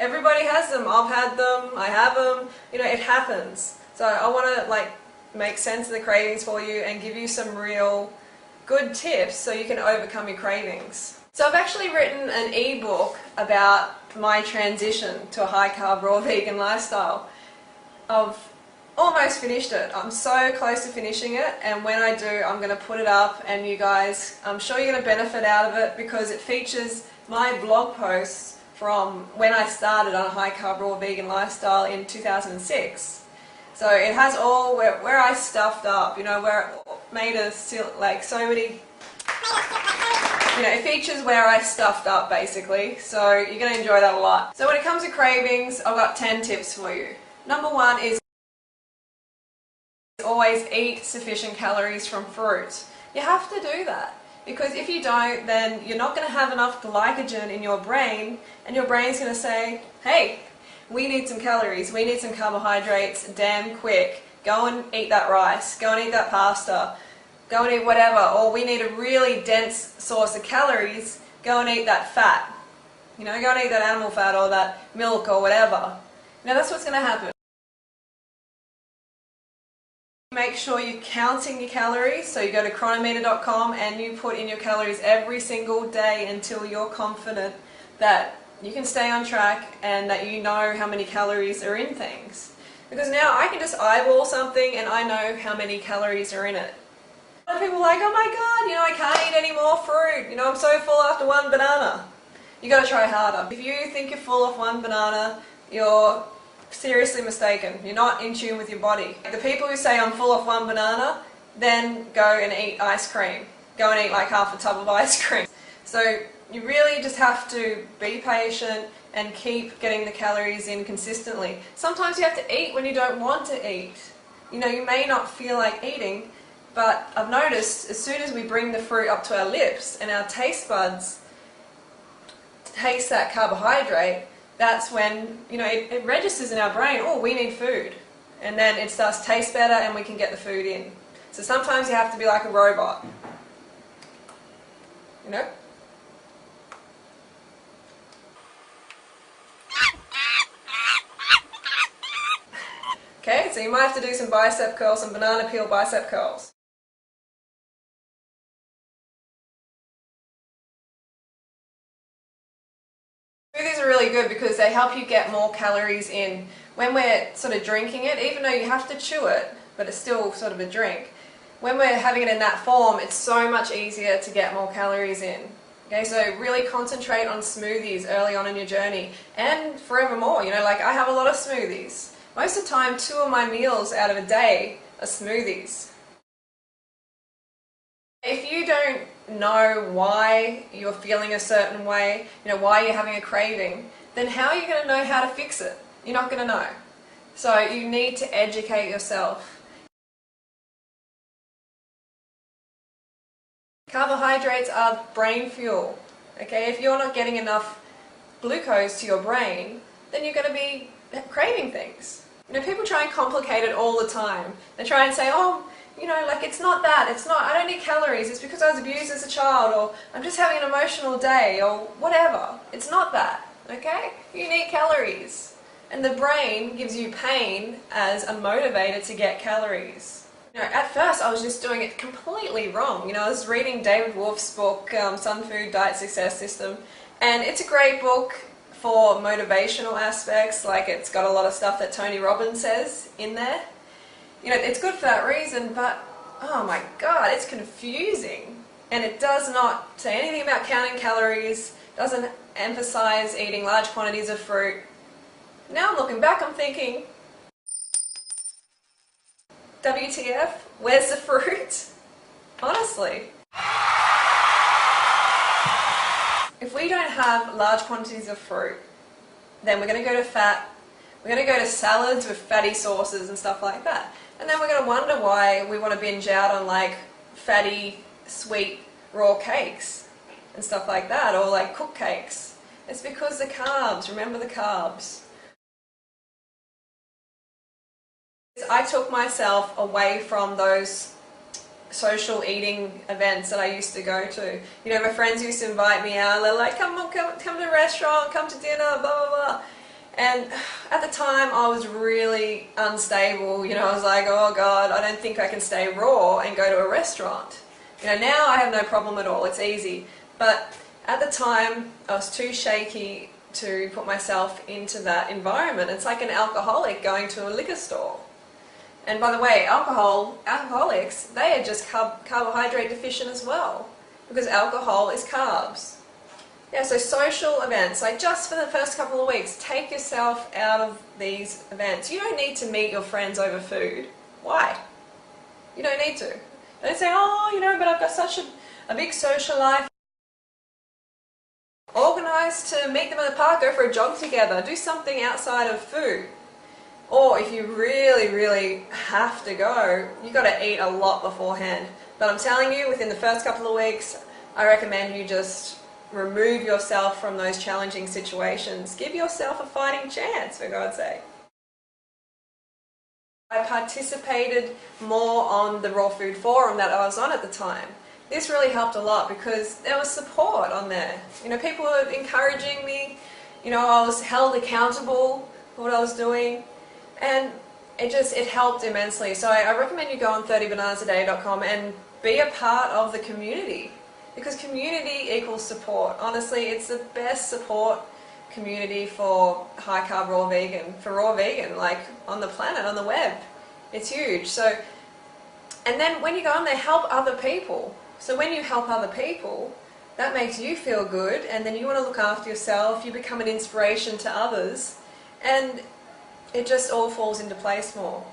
Everybody has them. I've had them. I have them. You know, it happens. So I want to like make sense of the cravings for you and give you some real good tips so you can overcome your cravings. So I've actually written an ebook about my transition to a high carb raw vegan lifestyle. I've almost finished it. I'm so close to finishing it, and when I do, I'm going to put it up, and you guys, I'm sure you're going to benefit out of it because it features my blog posts from when I started on a high carb raw vegan lifestyle in 2006. So it has all where I stuffed up, you know, where it made us like so many, you know, it features where I stuffed up basically. So you're going to enjoy that a lot. So when it comes to cravings, I've got 10 tips for you. Number one is always eat sufficient calories from fruit. You have to do that, because if you don't, then you're not going to have enough glycogen in your brain, and your brain's going to say, hey, we need some calories, we need some carbohydrates damn quick, go and eat that rice, go and eat that pasta, go and eat whatever, or we need a really dense source of calories, go and eat that fat, you know, go and eat that animal fat or that milk or whatever. Now that's what's going to happen. Make sure you're counting your calories, so you go to chronometer.com and you put in your calories every single day until you're confident that you can stay on track and that you know how many calories are in things. Because now I can just eyeball something and I know how many calories are in it. A lot of people are like, oh my god, you know, I can't eat any more fruit, you know, I'm so full after one banana. You got to try harder. If you think you're full off one banana, you're seriously mistaken. You're not in tune with your body. The people who say I'm full of one banana, then go and eat ice cream. Go and eat like half a tub of ice cream. So you really just have to be patient and keep getting the calories in consistently. Sometimes you have to eat when you don't want to eat. You know, you may not feel like eating, but I've noticed as soon as we bring the fruit up to our lips and our taste buds taste that carbohydrate, that's when, you know, it registers in our brain, oh, we need food. And then it starts to taste better and we can get the food in. So sometimes you have to be like a robot. You know? Okay, so you might have to do some bicep curls, some banana peel bicep curls. Smoothies are really good because they help you get more calories in. When we're sort of drinking it, even though you have to chew it, but it's still sort of a drink, when we're having it in that form, it's so much easier to get more calories in. Okay, so really concentrate on smoothies early on in your journey and forevermore. You know, like I have a lot of smoothies. Most of the time, 2 of my meals out of a day are smoothies. If you don't know why you're feeling a certain way, you know, why you're having a craving, then how are you going to know how to fix it? You're not going to know. So you need to educate yourself. Carbohydrates are brain fuel. Okay, if you're not getting enough glucose to your brain, then you're going to be craving things. You know, people try and complicate it all the time. They try and say, oh, you know, like it's not that, it's not, I don't need calories, it's because I was abused as a child, or I'm just having an emotional day, or whatever. It's not that, okay? You need calories. And the brain gives you pain as a motivator to get calories. You know, at first I was just doing it completely wrong. You know, I was reading David Wolf's book, Sun Food Diet Success System, and it's a great book for motivational aspects, like it's got a lot of stuff that Tony Robbins says in there. You know, it's good for that reason, but oh my god, it's confusing. And it does not say anything about counting calories, doesn't emphasize eating large quantities of fruit. Now I'm looking back, I'm thinking, WTF, where's the fruit? Honestly. If we don't have large quantities of fruit, then we're going to go to fat, we're going to go to salads with fatty sauces and stuff like that. And then we're going to wonder why we want to binge out on like fatty, sweet, raw cakes and stuff like that, or like cooked cakes. It's because the carbs, remember the carbs. I took myself away from those social eating events that I used to go to. You know, my friends used to invite me out, they're like, come on, come to the restaurant, come to dinner, blah, blah, blah. And at the time I was really unstable, I was like, oh God, I don't think I can stay raw and go to a restaurant. Now I have no problem at all, it's easy. But at the time I was too shaky to put myself into that environment. It's like an alcoholic going to a liquor store. And by the way, alcoholics, they are just carbohydrate deficient as well, because alcohol is carbs. Yeah, so social events, like just for the first couple of weeks, take yourself out of these events. You don't need to meet your friends over food. Why? You don't need to. Don't say, oh, but I've got such a big social life. Organise to meet them in the park, go for a jog together, do something outside of food. Or if you really, really have to go, you've got to eat a lot beforehand. But I'm telling you, within the first couple of weeks, I recommend you just remove yourself from those challenging situations. Give yourself a fighting chance, for God's sake. I participated more on the Raw Food Forum that I was on at the time. This really helped a lot because there was support on there. People were encouraging me. I was held accountable for what I was doing. And it helped immensely. So I recommend you go on 30bananasaday.com and be a part of the community, because community equals support. Honestly, it's the best support community for high carb raw vegan, like on the planet, on the web. It's huge. So, and then when you go on there, help other people. So when you help other people, that makes you feel good, and then you want to look after yourself, you become an inspiration to others, and it just all falls into place more.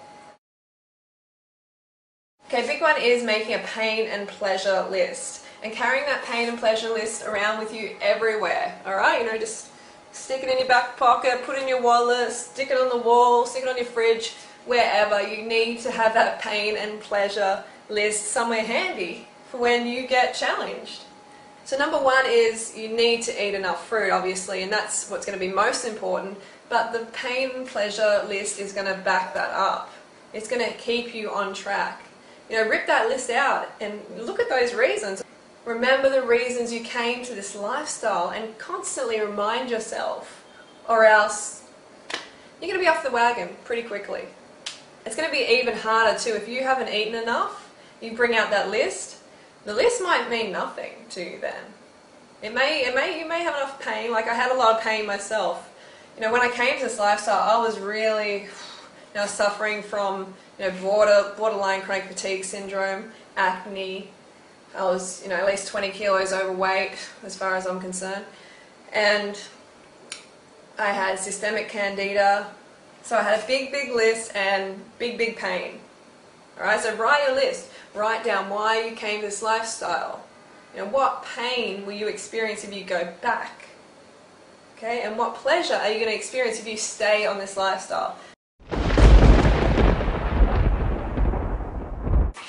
Okay, big one is making a pain and pleasure list, and carrying that pain and pleasure list around with you everywhere. Alright, just stick it in your back pocket, put it in your wallet, stick it on the wall, stick it on your fridge, wherever. You need to have that pain and pleasure list somewhere handy for when you get challenged. So number one is you need to eat enough fruit, obviously, and that's what's going to be most important. But the pain and pleasure list is going to back that up. It's going to keep you on track. Rip that list out and look at those reasons. Remember the reasons you came to this lifestyle and constantly remind yourself, or else you're going to be off the wagon pretty quickly. It's going to be even harder too. If you haven't eaten enough, you bring out that list. The list might mean nothing to you then. You may have enough pain. Like I had a lot of pain myself. When I came to this lifestyle, I was really, suffering from, borderline chronic fatigue syndrome, acne. I was, at least 20 kilos overweight as far as I'm concerned. And I had systemic candida. So I had a big, big list and big, big pain. Alright, so write your list. Write down why you came to this lifestyle. What pain will you experience if you go back? Okay, and what pleasure are you going to experience if you stay on this lifestyle?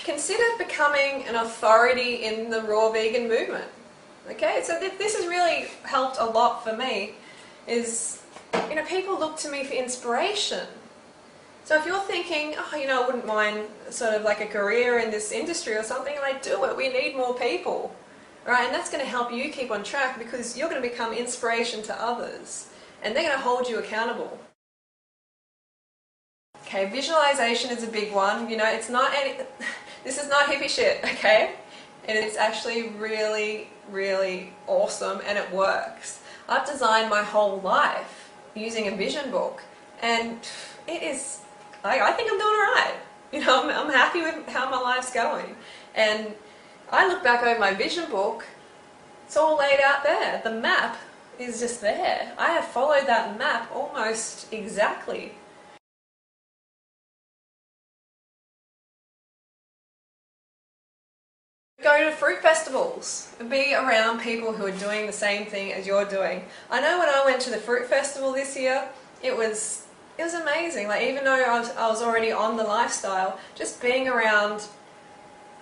Consider becoming an authority in the raw vegan movement. Okay, so this has really helped a lot for me. People look to me for inspiration. So if you're thinking, I wouldn't mind sort of like a career in this industry or something, like do it. We need more people. Right, and that's going to help you keep on track because you're going to become inspiration to others and they're going to hold you accountable. Okay, visualization is a big one. This is not hippie shit, okay? And it's actually really, really awesome and it works. I've designed my whole life using a vision book and it is, I think I'm doing alright. I'm happy with how my life's going. And I look back over my vision book, it's all laid out there. The map is just there. I have followed that map almost exactly. Go to fruit festivals and be around people who are doing the same thing as you're doing. I know when I went to the fruit festival this year, it was amazing. Like even though I was already on the lifestyle, just being around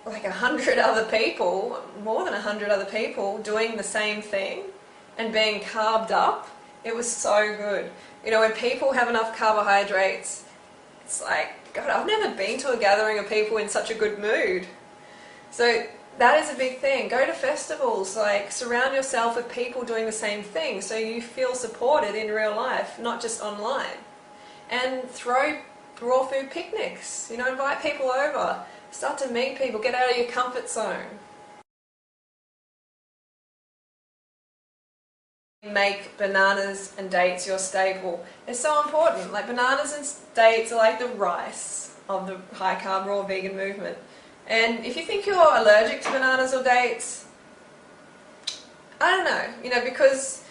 like 100 other people, more than 100 other people doing the same thing and being carved up, it was so good. When people have enough carbohydrates, it's like, God, I've never been to a gathering of people in such a good mood. So that is a big thing. Go to festivals, like surround yourself with people doing the same thing so you feel supported in real life, not just online. And throw raw food picnics, invite people over, start to meet people, get out of your comfort zone. Make bananas and dates your staple. It's so important. Like bananas and dates are like the rice of the high carb raw vegan movement. And if you think you're allergic to bananas or dates, I don't know, because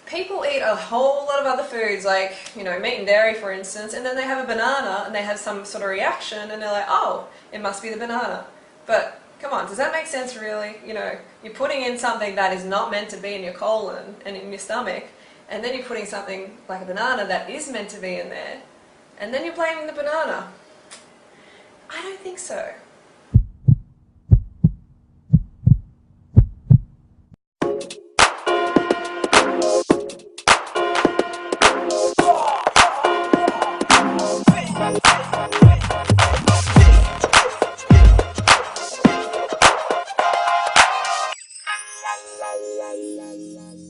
people eat a whole lot of other foods like, meat and dairy for instance, and then they have a banana and they have some sort of reaction and they're like, oh, it must be the banana. But come on, does that make sense really? You're putting in something that is not meant to be in your colon and in your stomach, and then you're putting something like a banana that is meant to be in there, and then you're blaming the banana. I don't think so. La la la la la.